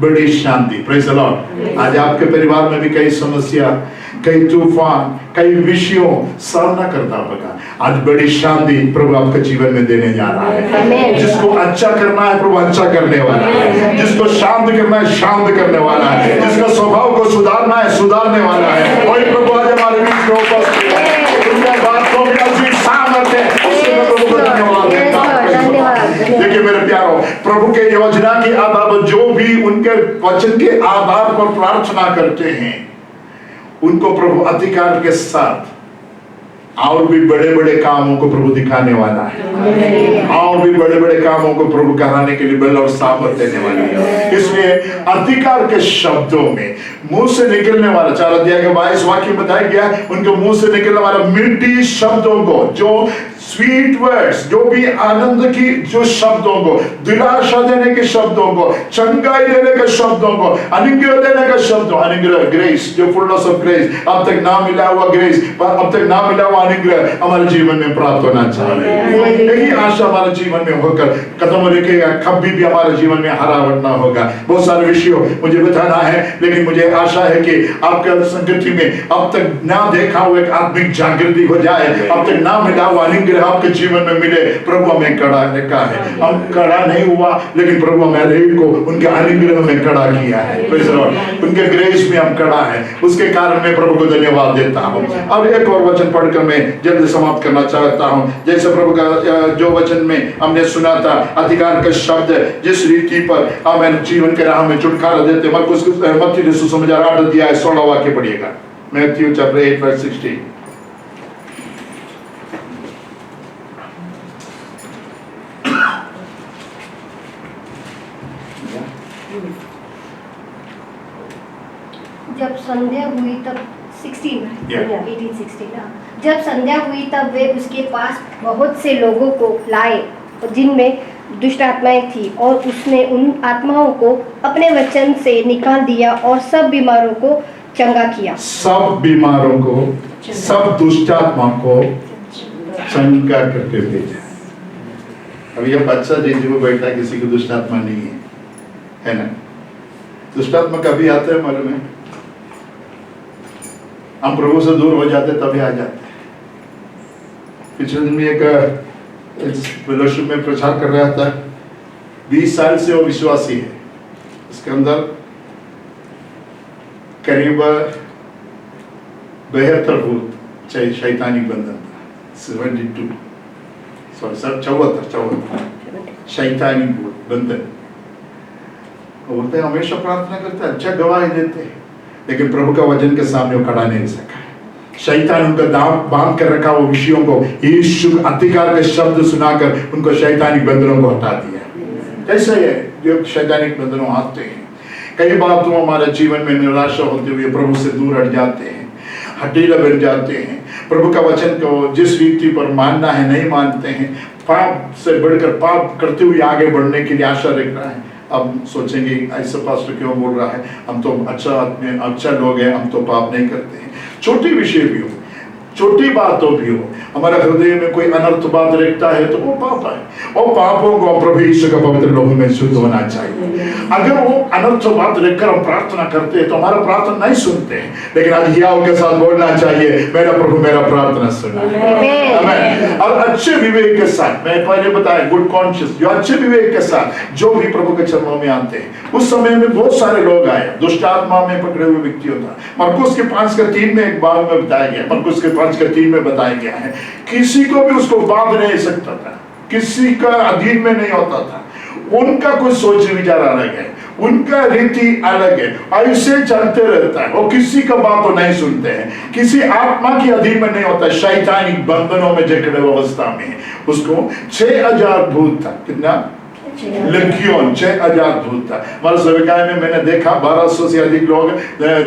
बड़ी शांति। Praise the Lord. आज आपके परिवार में भी कई समस्या, कई तूफान, कई विषयों सामना करता होगा, आज बड़ी शांति प्रभु आपके जीवन में देने जा रहा है। जिसको अच्छा करना है प्रभु अच्छा करने वाला है, जिसको शांत करना है शांत करने वाला है, जिसका स्वभाव को सुधारना है सुधारने वाला है। वही प्रभु आज हमारे बीच में उपस्थित है। देखिए मेरे प्यारों, प्रभु के योजना के आधार पर जो भी उनके वचन के आधार पर प्रार्थना करते हैं, उनको प्रभु अधिकार के साथ और भी बड़े बड़े कामों को प्रभु दिखाने वाला है, और भी बड़े बड़े कामों को प्रभु कराने के लिए बल और सामर्थ्य देने वाला है। इसलिए अधिकार के शब्दों में मुंह से निकलने वाला 4 अध्याय के 22 वाक्य बताया गया, उनके मुंह से निकलने वाला मीठी शब्दों को, जो स्वीट वर्ड्स, जो भी आनंद की जो शब्दों को, दिलासा देने के शब्दों को, चंगाई देने के शब्दों को, अनुग्रह देने के शब्दों, अनुग्रह ग्रेस, जो फुलनेस ऑफ ग्रेस, अब तक ना मिला हुआ ग्रेस, अब तक ना मिला हुआ अनुग्रह हमारे जीवन में प्राप्त होना चाहिए। यही आशा हमारे जीवन में होकर कदम रखेगा, कभी भी हमारे जीवन में हरावट ना होगा। बहुत सारे विषयों मुझे बताना है, लेकिन मुझे आशा है कि आपके संगति में अब तक ना देखा हुआ एक आत्मिक जागृति हो जाए, अब तक ना मिला हुआ अनुग्रह आपके जीवन में मिले। प्रभु हमें खड़ा रखा है, हम खड़ा नहीं हुआ, लेकिन प्रभु हमारे को उनके अनुग्रह में खड़ा किया है, उनके ग्रेस में हम खड़ा है, उसके कारण मैं प्रभु को धन्यवाद देता हूँ। अब एक और वचन पढ़कर मैं जल्द समाप्त करना चाहता हूँ। जैसे प्रभु का जो वचन में हमने सुना था, अधिकार के शब्द जिस रीति पर हमें जीवन के राह में छुटकारा देते, मत्ती सुसमाचार 8 अध्याय 16 वाक्य पढ़िएगा, मैथ्यू चैप्टर 8 वर्स 16। जब संध्या हुई तब 1816 जब संध्या हुई तब वे उसके पास बहुत से लोगों को लाए जिनमें दुष्ट आत्माएं थी, और उसने उन आत्माओं को अपने वचन से निकाल दिया और सब बीमारों को चंगा किया। सब बीमारों को, सब दुष्ट आत्मा को चंगा करके भेजा। अब यह बच्चा जो बैठा किसी को दुष्ट आत्मा नहीं है ना? दुष्ट आत्मा कभी आता है मालूम है? हम प्रभु से दूर हो जाते तभी आ जाते। पिछले दिन में एक फेलोशिप में प्रचार कर रहा था, 20 साल से वो विश्वासी है, इसके अंदर करीब 72 भूत शैतानी बंधन था, 74 शैतानी भूत बंधन। बोलते हमेशा प्रार्थना करते, अच्छा गवाही देते, लेकिन प्रभु का वचन के सामने वो खड़ा नहीं सका। शैतान उनका दांव बांध कर रखा वो विषयों को यीशु अधिकार के शब्द सुनाकर उनको शैतानिक बंधनों को हटा दिया। ऐसा है जो शैतानिक बंधनों आते हैं। कई बार तो हमारे जीवन में निराशा होते हुए प्रभु से दूर हट जाते हैं, हठीला बन जाते हैं, प्रभु का वचन को जिस रीति पर मानना है नहीं मानते हैं, पाप से बढ़कर पाप करते हुए आगे बढ़ने के लिए आशा रख रहा है। अब सोचेंगे ऐसा पास्टर क्यों बोल रहा है, हम तो अच्छा लोग हैं, हम तो पाप नहीं करते हैं। छोटी विषय भी हो, छोटी बातों भी हो, हमारे हृदय में कोई अनर्थ बात रखता है तो वो पाप है। और पापों को प्रभु यीशु का पवित्र लोगों में शुद्ध होना चाहिए। अगर वो अनर्थ बात रखकर हम प्रार्थना करते हैं तो हमारा प्रार्थना नहीं सुनते हैं, लेकिन आज हियाव के साथ बोलना चाहिए, मेरा प्रभु मेरा प्रार्थना सुना। आमीन। और अच्छे विवेक के साथ, मैं पहले बताया गुड कॉन्शियस, जो अच्छे विवेक के साथ जो भी प्रभु के चरणों में आते हैं। उस समय में बहुत सारे लोग आए, दुष्ट आत्मा में पकड़े हुए व्यक्ति होता। मरकुस के 5:3 में एक बाब में बताया गया, मरकुस के 5:3 में बताया गया है, किसी को भी उसको बांध नहीं सकता था, किसी का अधीन में नहीं होता था। उनका कुछ सोच विचार अलग है, उनका रीति अलग है, ऐसे चलते रहता है। वो किसी का बात तो नहीं सुनते हैं, किसी आत्मा की अधीन में नहीं होता, शैतानिक बंधनों में जकड़े अवस्था में। उसको 6000 भूत था, कितना लेगियोन 6000 भूत था। हमारे सविकाय में मैंने देखा 1200 से अधिक लोग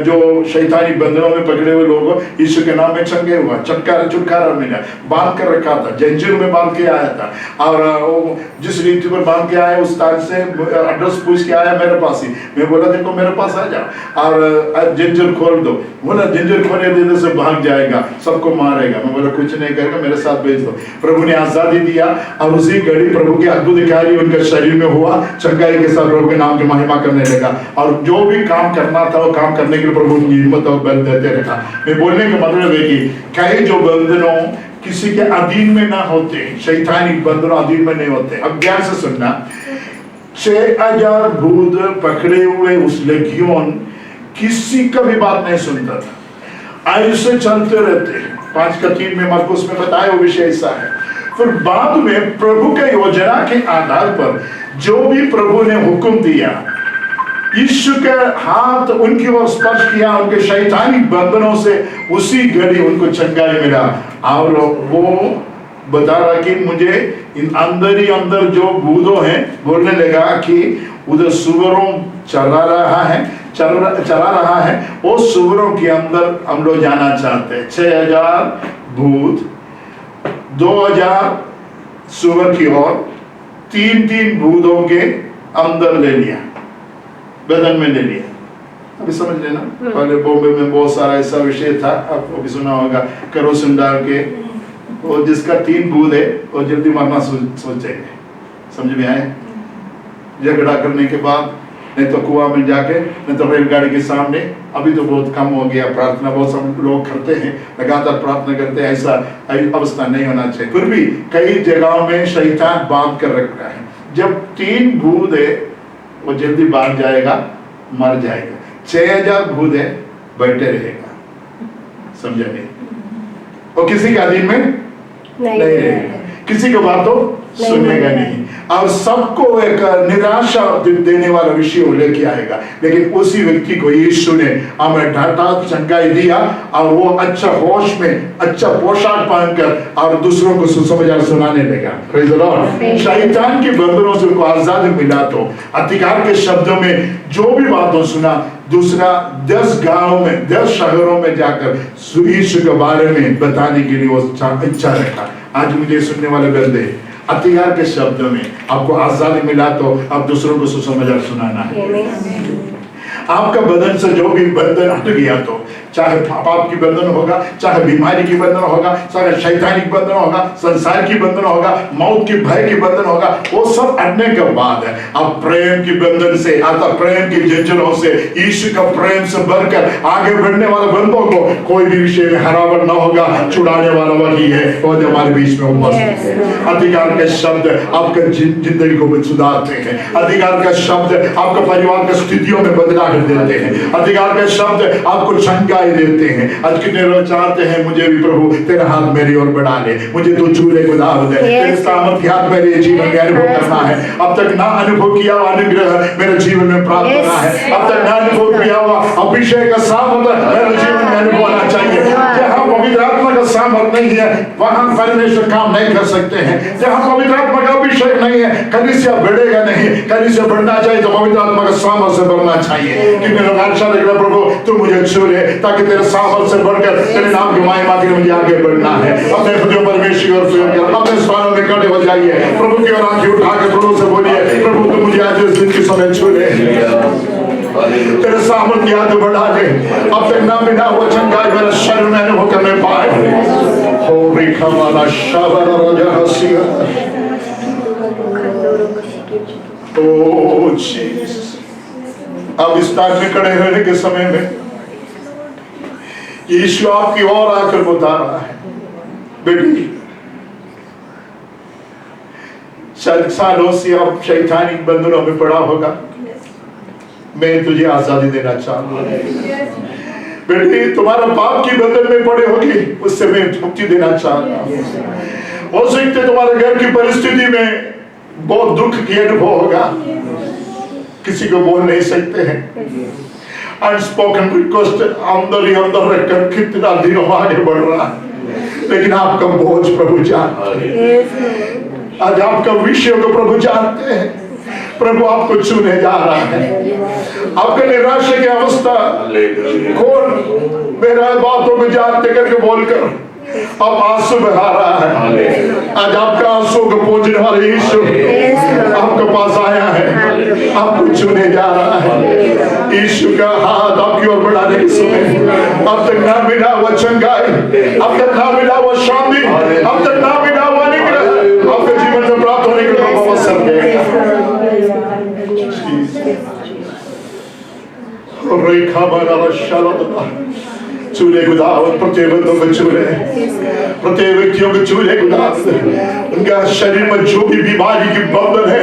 जो शैतानी बंधनों में पकड़े हुए लोग यीशु के नाम में चंगे हुआ, छुटकारा मिला, बांध कर रखा था, जंजीर में बांध के आया था। और जिस रीति पर बांध के आया उस ताज से एड्रेस पूछ के आया मेरे पास ही। मैं बोला देखो मेरे पास आ जाओ और जंजीर खोल दो। बोला जंजीर खोले देने से भाग जाएगा, सबको मारेगा। मैं बोला कुछ नहीं करेगा, मेरे साथ भेज दो। प्रभु ने आजादी दिया और उसी घड़ी प्रभु के अद्भुत कार्य उनके शरीर में हुआ, चंगाई के साथ प्रभु के नाम की महिमा करने लगा। और जो भी काम करना था वो काम करने के लिए प्रभु उनकी हिम्मत और बल देते रहा। मैं बोलने का मतलब है कि कई जो बंधनों किसी के अधीन में ना होते, शैतानिक बंधनों अधीन में नहीं होते। अब ध्यान से सुनना, 6000 भूत पकड़े हुए उस लेगियोन किसी का भी बात नहीं सुनता था, ऐसे चलते रहते। 5:3 में मरकुस में बताया वो विषय ऐसा है। फिर बाद में प्रभु के योजना के आधार पर जो भी प्रभु ने हुक्म दिया, यीशु के हाथ उनकी ओर स्पर्श किया, उनके शैतानिक बंधनों से उसी घड़ी उनको चंगाई मिला। और वो बता रहा कि मुझे इन अंदर ही अंदर जो भूतों हैं, बोलने लगा कि उधर सुअरों चला रहा है, वो सुअरों के अंदर हम लोग जाना चाहते हैं। 6000 भूत, 2000 सुअर की ओर, 3-3 भूतों के अंदर ले लिया, बदन में ले लिया। अभी समझ लेना, पहले बॉम्बे में बहुत सारा ऐसा विषय था, आपको भी सुना होगा, केरोसिन डाल के, वो जिसका 3 भूत है वो जल्दी मरना सोचेंगे। समझ में आए? झगड़ा करने के बाद नहीं तो कुआं में जाके, नहीं तो रेलगाड़ी के सामने। अभी तो बहुत कम हो गया, प्रार्थना बहुत सब लोग करते हैं, लगातार प्रार्थना करते हैं, ऐसा अवस्था नहीं होना चाहिए। फिर भी कई जगहों में शैतान बांध कर रखता है। जब 3 भूत है वो जल्दी बांध जाएगा, मर जाएगा। 6000 भूत है बैठे रहेगा, समझा नहीं? और किसी के अधीन में नहीं रहेगा, किसी की बात तो सुनेगा नहीं, और सबको एक निराशा देने वाला विषय लेके आएगा। लेकिन उसी व्यक्ति को यीशु ने हमें डांटा, चंगाई दिया, और वो अच्छा होश में अच्छा पोशाक पहनकर और दूसरों को सुसमाचार सुनाने लगा। Praise the Lord. शैतान के बंधनों से उनको आजादी मिला तो अधिकार के शब्दों में जो भी बातों सुना, दूसरा 10 गांवों में, 10 शहरों में जाकर यीशु के बारे में बताने के लिए वो इच्छा रखा। आज मुझे सुनने वाले बंदे, अधिकार के शब्दों में आपको आजादी मिला तो आप दूसरों को सुसमाचार सुनाना है। आपका बदन से जो भी बंधन हट गया, तो चाहे पाप की बंधन होगा, चाहे बीमारी की बंधन होगा, चाहे शैतानिक बंधन होगा, संसार की बंधन होगा, मौत की भय की बंधन होगा, वो सब हटने के बाद है अब प्रेम की बंधन से, आता प्रेम की जंजीरों से, यीशु का प्रेम से भरकर आगे बढ़ने वाले बंदों को कोई भी विषय में हरावट न होगा। छुड़ाने वाला वही है, वो हमारे बीच में उपस्थित है। अधिकार के शब्द आपके जिंदगी को सुधारते हैं। अधिकार का शब्द आपका परिवार की स्थितियों में बदलाव देते हैं। अधिकार के शब्द आपको चंगाई देते हैं। आज कितने लोग चाहते हैं मुझे भी प्रभु तेरा हाथ मेरी ओर बढ़ा ले, मुझे तो चूल्हे को दाव दे, तेरे सामर्थ्य हाथ मेरे जीवन में अनुभव करना है। अब तक ना अनुभव किया हुआ अनुग्रह मेरे जीवन में प्राप्त करना है। अब तक ना अनुभव किया हुआ अभिषेक का सामर्थ्य मेरे जीवन में अनुभव होना चाहिए। जहाँ नहीं है वहां परमेश्वर काम नहीं कर सकते हैं। जहां पवित्र आत्मा का अभिषेक नहीं है कलीसिया बढ़ेगा नहीं। कलीसिया बढ़ना चाहिए तो पवित्र आत्मा का सामर्थ से बढ़ना चाहिए। कि मेरा आशा रख रहा प्रभु तू मुझे छू ले ताकि तेरे सामर्थ से बढ़कर तेरे नाम की महिमा के लिए मुझे आगे बढ़ना है। अपने हृदय परमेश्वर अपने स्थानों में खड़े हो जाइए। प्रभु की ओर आंखें उठा के प्रभु से बोलिए प्रभु तू मुझे आज इस दिन के समय छू ले, तेरे सामर्थ याद बढ़ा ले। अब तक ना बिना वचन गाय मेरा शरीर में अनुभव करने पाए। हो रेखा वाला शाबर रोजा हसिया ओ जीसस। अब इस स्थान में खड़े रहने के समय में यीशु आपकी ओर आकर बता रहा है बेटी शायद सालों से अब शैतानी बंधनों में पड़ा होगा, मैं तुझे आजादी देना चाहूंगा। बेटी तुम्हारा पाप की बंधन में पड़े होगी उससे मैं मुक्ति देना चाहता हूँ। हो सकते तुम्हारे घर की परिस्थिति में बहुत दुख की अनुभव होगा, किसी को बोल नहीं सकते हैं। अनस्पोकन रिक्वेस्ट अंदर ही अंदर रखकर कितना दिनों आगे बढ़ रहा है, लेकिन आपका बोझ प्रभु जानते हैं। आज आपका विषय को प्रभु जानते हैं। प्रभु आपको छूने जा रहा है। आपका निराशा की अवस्था कौन मेरा बातों को जानते करके बोलकर अब आंसू बहा रहा है। आज आपका आंसू को पहुंचने वाले यीशु आपके पास आया है, आपको छूने जा रहा है। यीशु का हाथ आपकी ओर बढ़ाने के समय अब तक ना मिला वचन गाय, अब तक ना मिला वो शांति, अब तक ना मिला वो निकल आपके जीवन में प्राप्त होने के अवसर चूल्हे गुदावत प्रत्येक बंदों को चूल्हे प्रत्येक व्यक्तियों को चूल्हे गुदावत उनका शरीर में जो भी बीमारी की बंधन है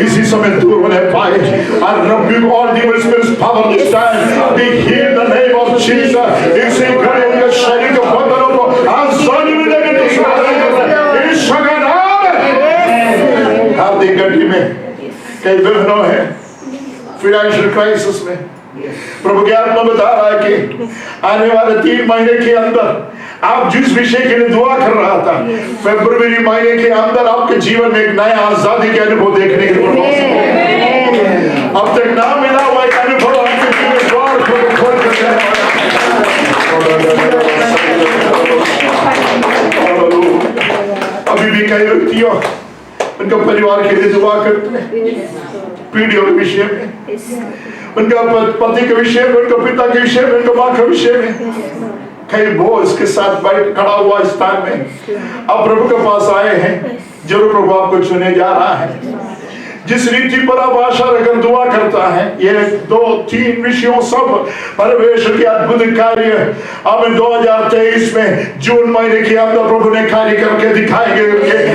इसी समय दूर होने पाए। I rebuke all demon spirits power this time be healed in the name of Jesus। इसी घड़ी उनके शरीर के बंधनों को आसानी में लेकर यीशु का नाम है। आधी घड़ी में कई बहनों हैं फाइनेंशियल क्राइसिस में, प्रभु के आत्मा बता रहा है कि आने वाले 3 महीने के अंदर आप जिस विषय के लिए दुआ कर रहा था फरवरी महीने के अंदर आपके जीवन में एक नया आजादी के अनुभव देखने के लिए अब तक ना मिला हुआ एक अनुभव आपके जीवन द्वार खोल कर अभी भी कई व्यक्तियों उनका परिवार के लिए दुआ करते हैं, पीढ़ियों के विषय में, उनका पति के विषय में, उनका पिता के विषय में, उनका माँ के विषय में, कई बोझ के साथ बैठ खड़ा हुआ स्थान में अब प्रभु के पास आए हैं। जरूर प्रभु आपको चुने जा रहा है। जिस रीति पर आप आशा रखकर दुआ करता है ये 2-3 विषयों सब परमेश्वर के अद्भुत कार्य अब 2023 में जून महीने के अंदर प्रभु ने कार्य करके दिखाएंगे।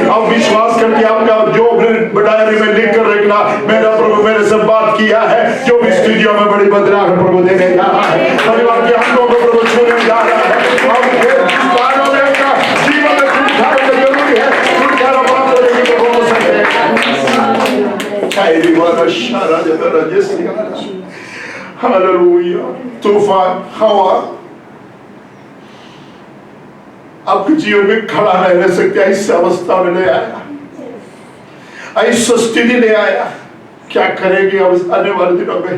अब विश्वास करके आपका जो डायरी में लिख कर रखना मेरा प्रभु मेरे से बात किया है, जो भी स्टूडियो में बड़ी बदलाव प्रभु देने जा रहा है, परिवार के अंगों को प्रभु छूने जा रहा है। जीवन में छुटकारा जरूरी है, छुटकारा प्राप्त होने की तो हो सकते हालेलुया। तूफान हवा आपके जीवन में खड़ा नहीं रह सकते, ऐसी अवस्था में ले आया, ऐसी स्थिति ले आया। क्या करेंगे अब आने वाले दिनों में,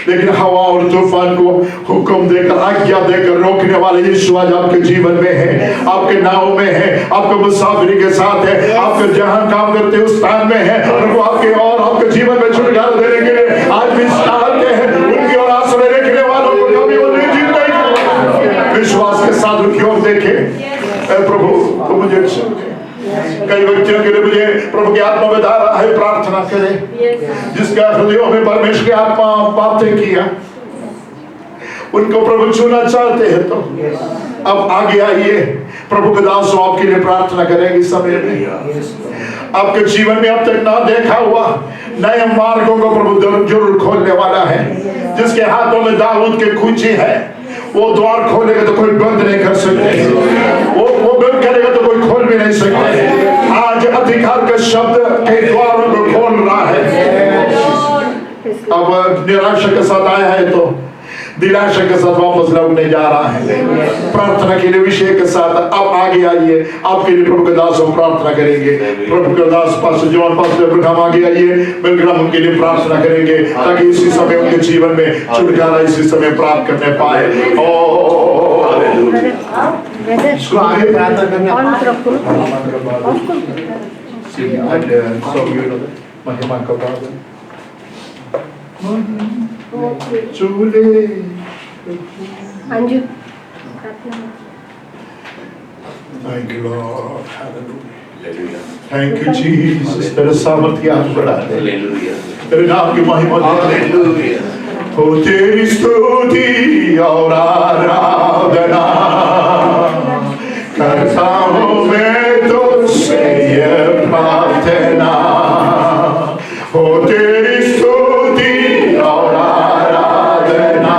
लेकिन हवा और तूफान को हुक्म देकर आज्ञा देकर रोकने वाले यीशु आज आपके जीवन में है, आपके नाव में है, आपके मुसाफिरी के साथ है, आपके जहां काम करते उस स्थान में है। प्रभु आपके और आपके जीवन में छुटकारा देने के लिए आज भी चाहते हैं। उनकी ओर आश्रय रखने वालों को कभी वो नहीं जीत नहीं, विश्वास के साथ उनकी ओर देखे। प्रभु तो मुझे कई व्यक्तियों के लिए मुझे प्रभु की आत्मा बता रहा है प्रार्थना करें, जिसका हृदयों में परमेश्वर की आत्मा बातें किया उनको प्रभु छूना चाहते हैं तो अब आगे आइए। प्रभु के दासों आपके लिए प्रार्थना करेंगे। समय में आपके जीवन में अब तक ना देखा हुआ नए मार्गों को प्रभु जरूर खोलने वाला है। जिसके हाथों में दाऊद के कुंजी है वो द्वार खोलेगा तो कोई बंद नहीं कर सकते, वो बंद करेगा तो कोई खोल भी नहीं सकते। आज अधिकार के शब्द के द्वारों को खोल रहा है। अब निराशा के साथ आया है तो दिलाशा के साथ वापस लौटने जा रहा है। प्रार्थना के लिए विषय के साथ अब आगे आइए, आपके लिए प्रभु के दास हम प्रार्थना करेंगे। प्रभु के दास पास्टर जॉन, पास्टर अब्राहम आगे आइए, मिलकर हम उनके लिए प्रार्थना करेंगे ताकि इसी समय उनके जीवन में छुटकारा इसी समय प्राप्त करने पाए। इसको आगे प्रार्थना करने महिमा का बाद चूल्हे Anju Thank you, Lord. Hallelujah. Thank you, Jesus. तेरे सामर्थ्य आज बढ़ा दे। तेरे नाम की महिमा दे। हो तेरी स्तुति और आराधना करता हूँ मैं तुझसे ये प्रार्थना। हो तेरी स्तुति और आराधना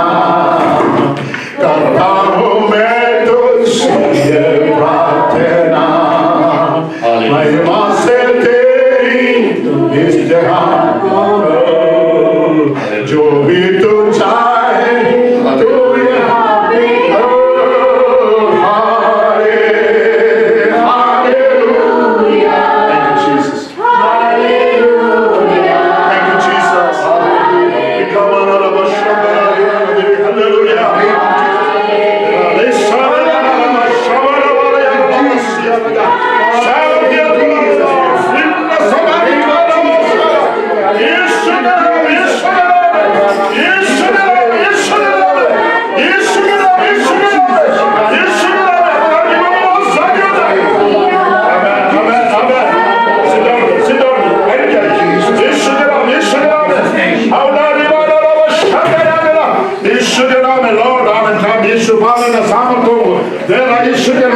करता हूँ मैं तुझसे ये प्रार्थना। महिमा से तेरी इस जहां को जो भी तू चाहे तू यहाँ पे हो। Hallelujah. Thank you, Jesus. Hallelujah. Thank you, Jesus. We come on out of our Shabbat. Hallelujah. Lord, I'm in time. Yeshua, I'm in the Samako. There I should have